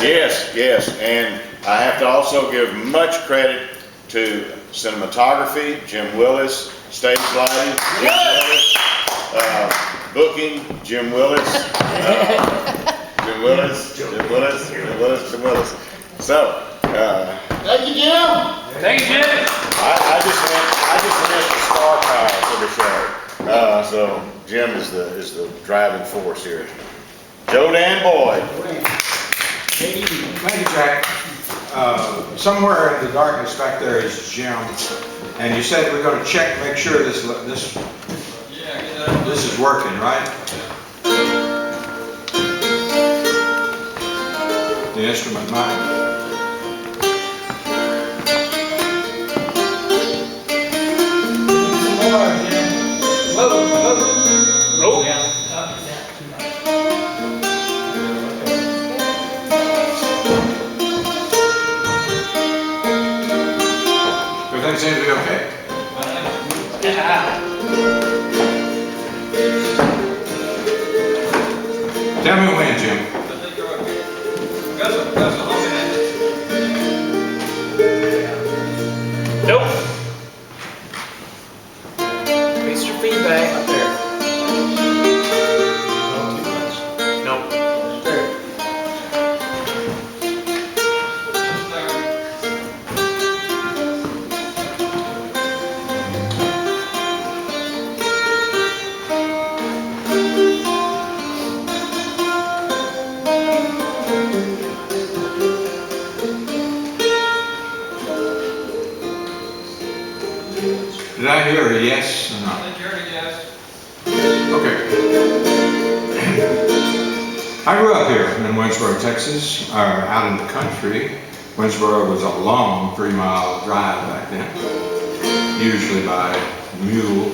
Yes, yes, and I have to also give much credit to cinematography, Jim Willis, stage lighting, Jim Willis, booking, Jim Willis, Jim Willis, Jim Willis, Jim Willis, Jim Willis. So, Thank you, Jim. Thank you, Jim. I just went the star power for the show. So Jim is the driving force here. Joe Dan Boyd. Thank you, Jack. Somewhere in the darkness back there is Jim, and you said we're going to check, make sure this is working, right? The instrument mic. Everything seems to be okay. Tell me when, Jim. I think you're okay. That's a whole minute. Nope. It's your feedback up there. Nope. There. Did I hear a yes or no? I think you heard a yes. Okay. I grew up here in Winnsboro, Texas, out in the country. Winnsboro was a long 3-mile drive back then, usually by mule.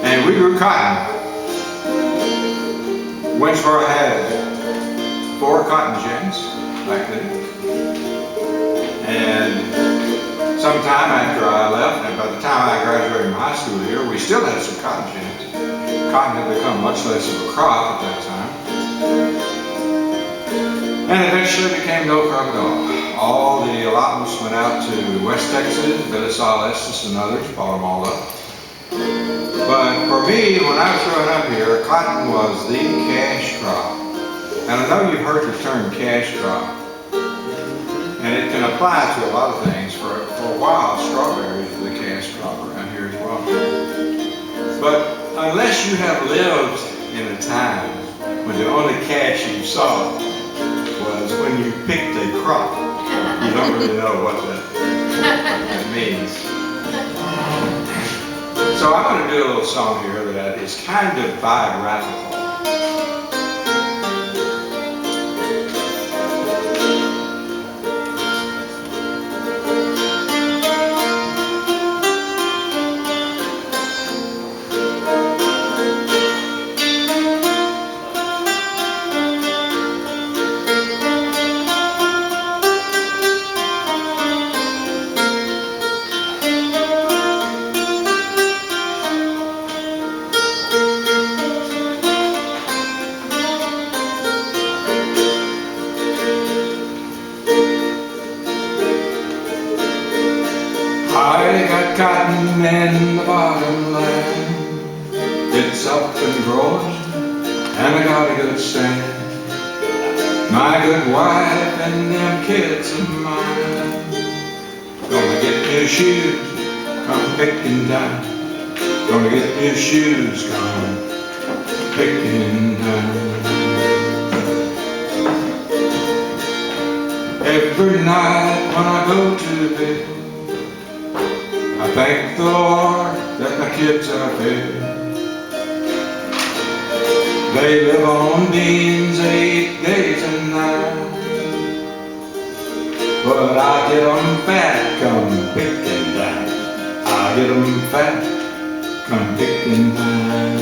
And we grew cotton. Winnsboro had 4 cotton gins back then. And sometime after I left, and by the time I graduated from high school here, we still had some cotton gins. Cotton had become much less of a crop at that time. And eventually became no crop at all. All the allotments went out to West Texas, Venezuela, Estes, and others, bought them all up. But for me, when I was growing up here, cotton was the cash crop. And I know you've heard the term cash crop. And it can apply to a lot of things. For a while, strawberries were the cash crop around here as well. But unless you have lived in a time when the only cash you saw was when you picked a crop, you don't really know what that means. So I'm going to do a little song here that is kind of biographical. Cotton in the bottomland, it's up and growing, and I got a good stand. My good wife and them kids of mine, gonna get new shoes, come picking time. Gonna get new shoes, come picking time. Every night when I go to bed, I thank the Lord that my kids are fed. They live on beans 8 days and nights, but I get them fat come picking time. I get them fat come picking time.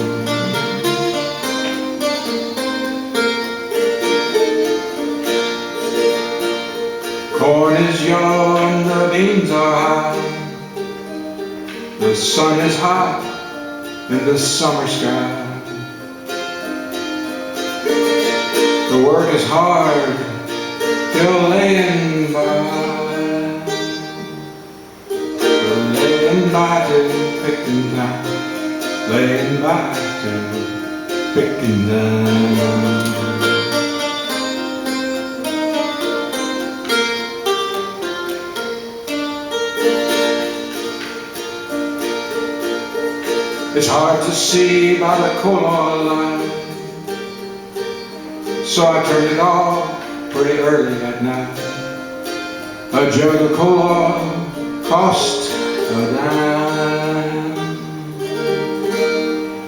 Corn is young and the beans are high. The sun is hot in the summer sky. The work is hard You're laying by till picking time, laying by till picking time. It's hard to see by the coal oil line, so I turned it off pretty early that night. A jug of coal oil cost a dime,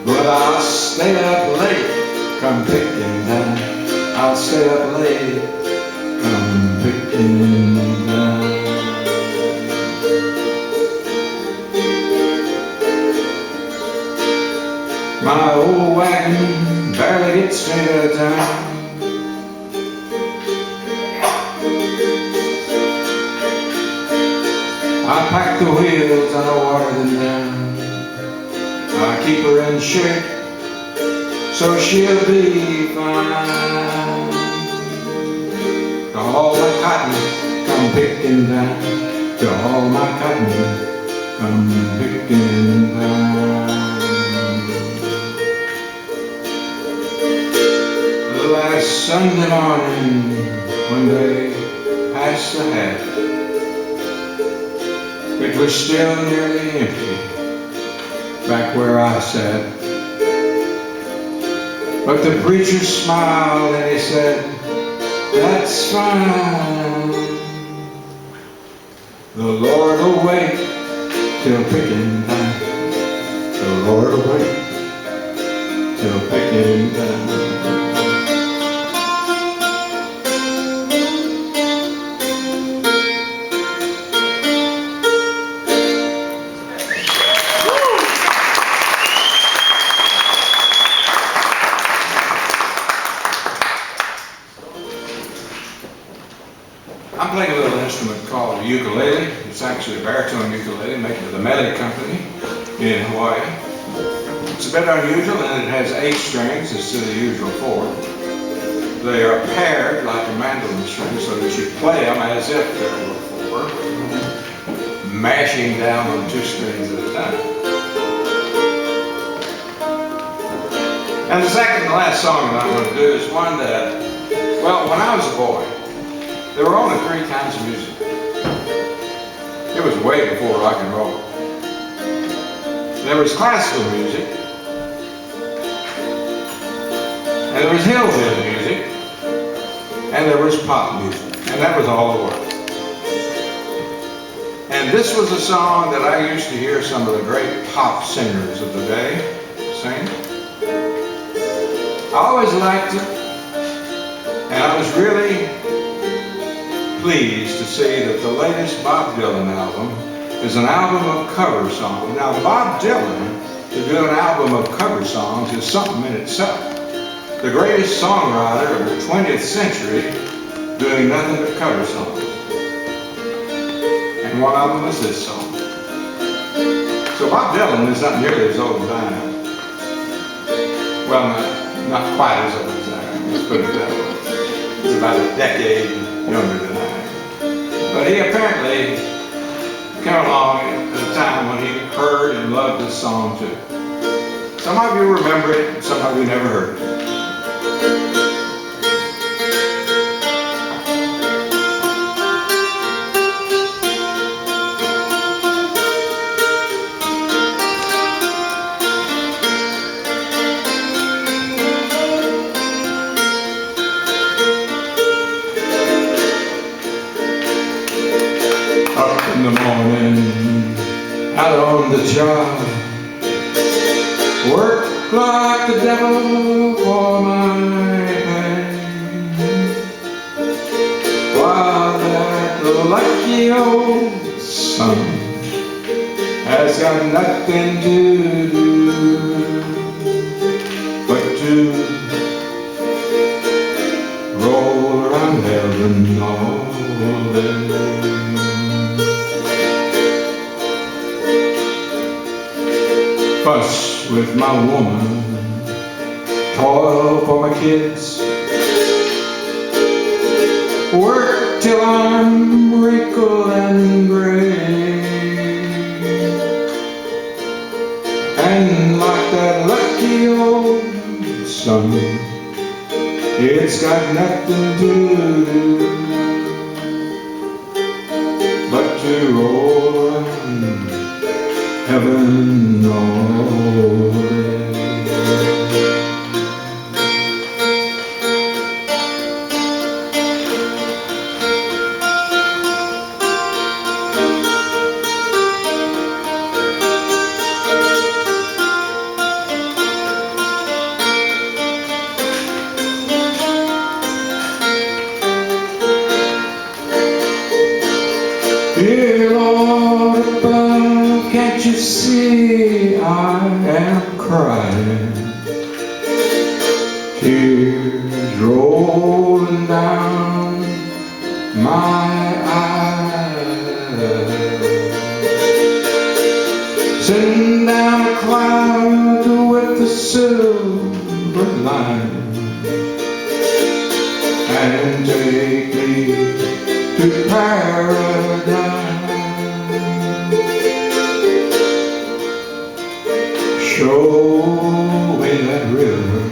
but I'll stay up late come picking time. I'll stay up late come picking time. My old wagon barely gets me to town. I pack the wheels and I water them down. I keep her in shape so she'll be fine. To haul my cotton, come picking down. To haul my cotton, come picking down. Last Sunday morning when they passed the hat, it was still nearly empty back where I sat. But the preacher smiled and he said, "That's fine. The Lord will wait till picking time. The Lord will wait till picking time." I'm playing a little instrument called a ukulele. It's actually a baritone ukulele made by the Mele company in Hawaii. It's a bit unusual and it has 8 strings instead of the usual 4. They are paired like a mandolin string so that you play them as if there were 4, mashing down on 2 strings at a time. And the second and last song that I'm going to do is one that, well, when I was a boy, there were only 3 kinds of music. It was way before rock and roll. There was classical music, and there was hillbilly music, and there was pop music, and that was all there was. And this was a song that I used to hear some of the great pop singers of the day sing. I always liked it, and I was really pleased to see that the latest Bob Dylan album is an album of cover songs. Now, Bob Dylan, to do an album of cover songs is something in itself. The greatest songwriter of the 20th century doing nothing but cover songs. And one of them was this song. So Bob Dylan is not nearly as old as I am. Well, not quite as old as I am, let's put it that way. He's about a decade younger than I am. But he apparently came along at a time when he heard and loved this song too. Some of you remember it, and some of you never heard it. In the morning, out on the job, work like the devil for my pay, while that lucky old sun has got nothing to do but to roll around heaven all day. Fuss with my woman, toil for my kids, work till I'm wrinkled and gray. And like that lucky old sun, it's got nothing to do but to roll around heaven all day. Dear Lord above, can't you see I am crying? Tears rolling down my eyes. Send down a cloud with a silver lining and take me to paradise. Show me that river,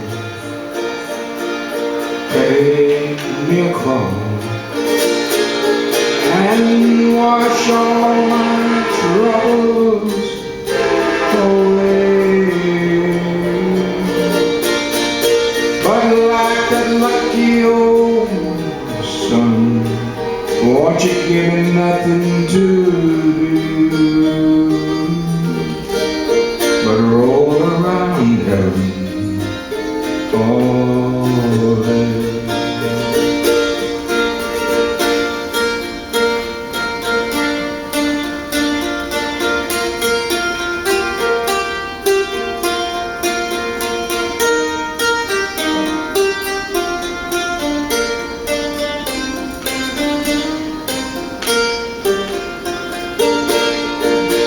take me across, and wash all my troubles away. But like that lucky old sun, won't you give me nothing to do but roll around heaven all day?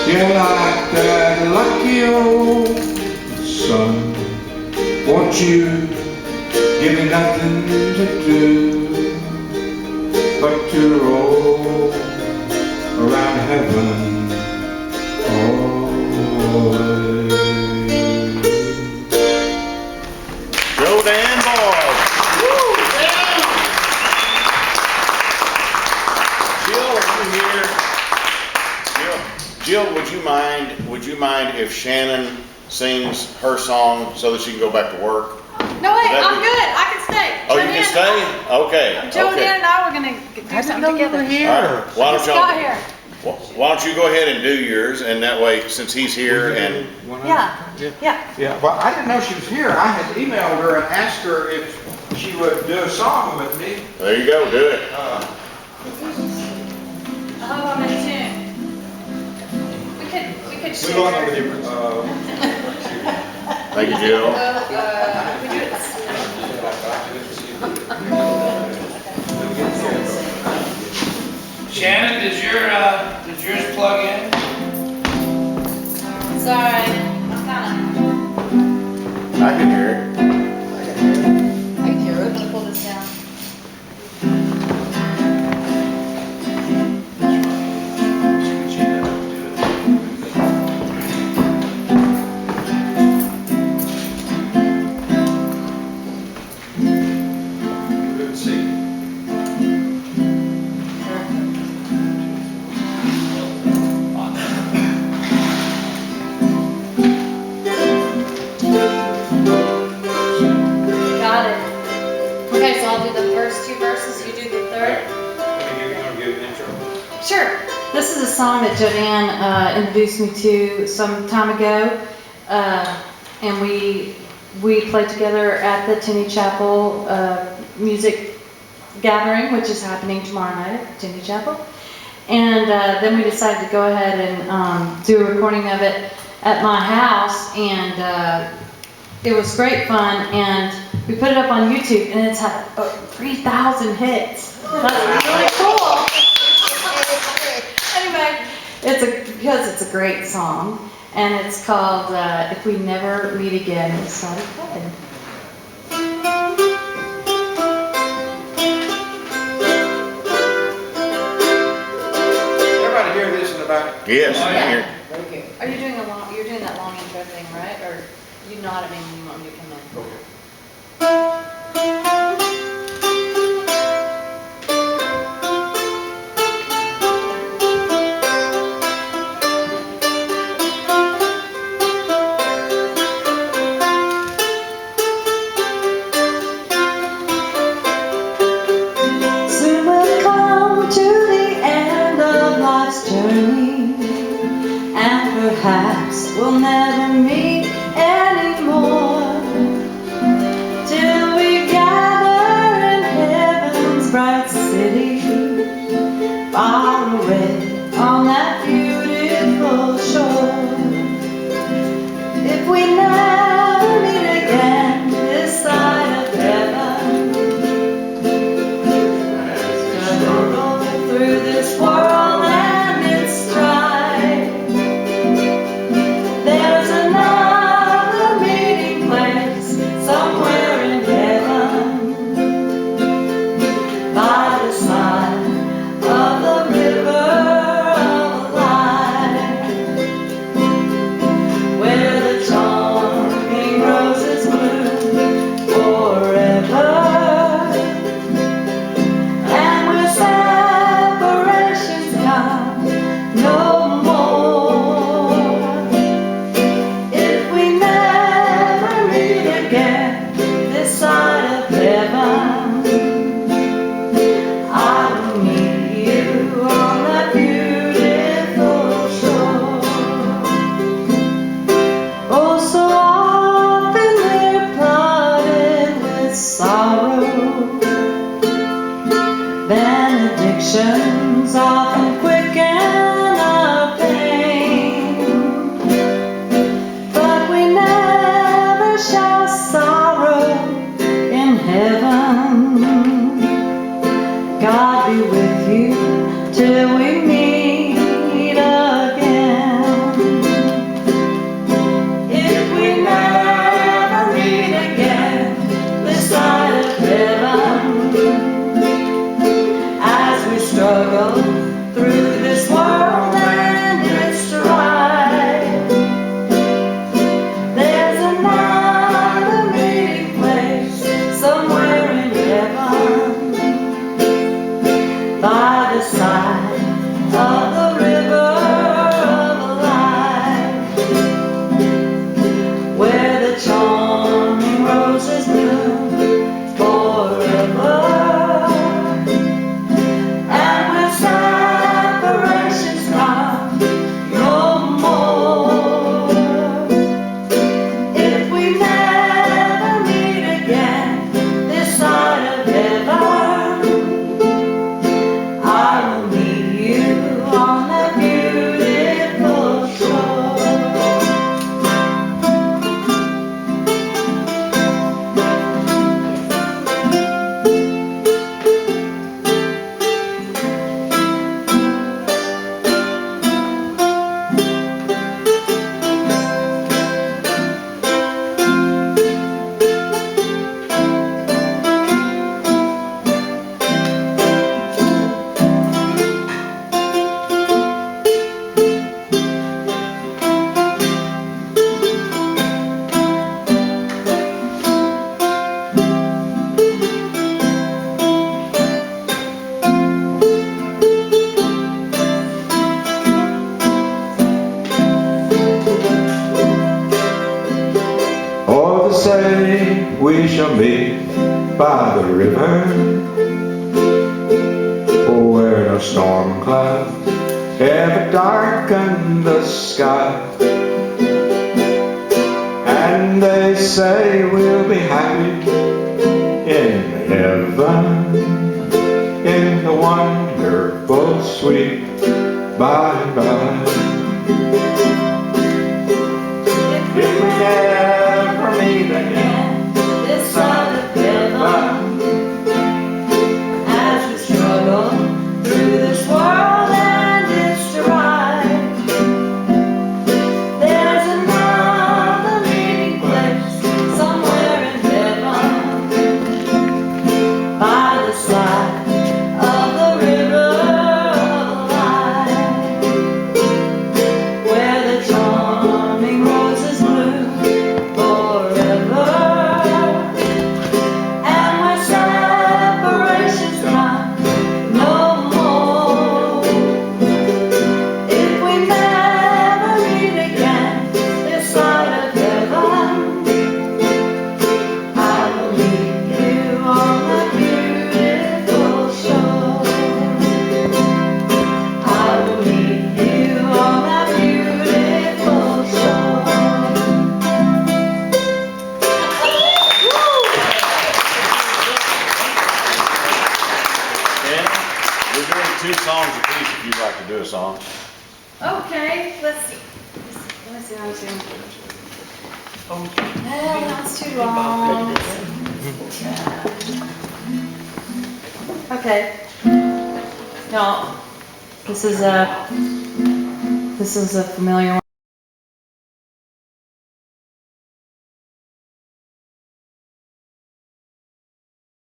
Yeah, like that lucky old sun, won't you give me nothing to do but to roll around heaven all day. Joe Dan boys. Jill, are you here? Jill, would you mind if Shannon sings her song so that she can go back to work? No, wait, Would that I'm be- good. I can stay. Oh, you can stay? Okay. Joe okay. and I were gonna do something together. All right. Why don't Scott y'all, here. why don't you go ahead and do yours, and that way, since he's here, and Yeah. Yeah, well, I didn't know she was here. I had emailed her and asked her if she would do a song with me. there you go, do it. I hope I'm in tune. We could share. going over the, Thank you, Jill. We do it. Shannon, does yours plug in? Sorry, I'm kinda, I can hear it. I can hear it. I'm gonna pull this down. Got it. Okay, so I'll do the first two verses, you do the third. Sure. This is a song that Joanne introduced me to some time ago, and we played together at the Tinney Chapel music gathering, which is happening tomorrow night at Tinney Chapel. And then we decided to go ahead and do a recording of it at my house, and it was great fun. And we put it up on YouTube, and it's had 3,000 hits. That's really cool. Anyway, because it's a great song, and it's called "If We Never Meet Again." It started playing. back? Yes, Oh, yeah. here. Very good. Are you doing you're doing that long intro thing, right? Or you nod at me when you want me to come in? Okay. Soon we'll come to the end of life's journey, and perhaps we'll never meet anymore, till we gather in heaven's bright city, far away on that beautiful shore. If we never meet again this side of heaven, struggle through this world and its strife, there's another meeting place somewhere in heaven, by the side of the river of life, where the charming roses bloom forever. And where separations come no more. If we never meet again this side of heaven, I will meet you on that beautiful shore. Oh, so often we're flooded with sorrow, benedictions often quicken our pain, but we never shall sorrow in heaven. God be with you till we meet again. If we never meet again this side of heaven, as we struggle through this world and its strife, there's another meeting place somewhere in heaven, by the side of the river of life, where the charming roses bloom forever. And when separations come no more, if we never meet again this side of heaven, I will meet you on that beautiful shore. Or say we shall meet by the river, where no storm cloud ever darken the sky. And they say we'll be happy in heaven, in the wonderful sweet by and by. If we never meet again This side of heaven, as we struggle through this world and its strife, there's another meeting place somewhere in heaven, by the side of the river of life, long. Okay, let's see. Let me see. No, that's too long. Okay. No, this is a familiar one.